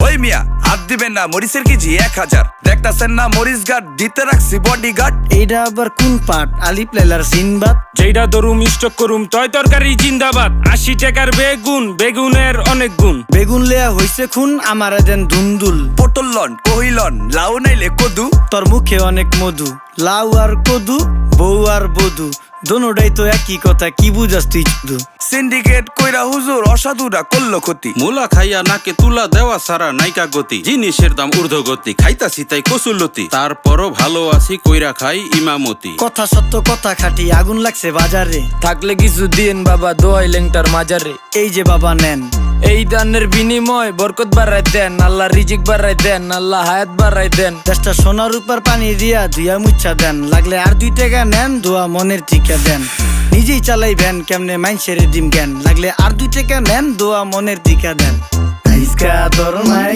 ওই মিয়া হাত দিবেন না, মরিচের কেজি 1000। দেখতাছেন না মরিচ গার্ড দিতে রাখছি বডি গার্ড। এইটা আবার কোন পাট? আলিপ লাইলার সিনবাদ। যেইটা ধরুম স্টক করুম তয় তরকারি জিন্দাবাদ। 80 টাকার বেগুন, বেগুনের অনেক গুণ। বেগুন লেয়া হইছে খুন, আমারে দেন ধুন্দুল। পটল লন, কহিলন, লাউ নাইলে কদু। তোর মুখে অনেক মধু, লাউ আর কদু, বউ আর বধু, দোনোটাই তো একই কথা, কি বুঝাস তুই শুধু? সিন্ডিকেট কইরা হুজুর অসাধুরা করলো ক্ষতি। মুলা খাইয়া নাকে তুলা দেওয়া সারা নাইকা গতি। জিনিসের দাম ঊর্ধ্বগতি, খাইতাছি তাই কসুলতি। তারপরও ভালো আছি কইরা খাই ইমামতি। কথা সত্য কথা খাটি, আগুন লাগছে বাজারে। থাকলে কিছু দিন বাবা, দোয়াই লেংটার মাজারে। এই যে বাবা নেন, এই দানের বিনিময় বরকত বাড়াই দেন, আল্লাহ রিজিক বাড়াই দেন, আল্লাহ হায়াত বাড়াই দেন। দেশটা সোনার উপর পানি দিয়া ধুইয়া মুচ্ছা দেন। লাগলে আর 2 টাকা নেন, দোয়া মনের টিকা দেন। নিজেই চালাই ভ্যান, কেমনে মাইনসেরে দিম জ্ঞান। লাগলে আর 2 টাকা নেন, দোয়া মনের টিকা দেন। আইসকা তোর নাই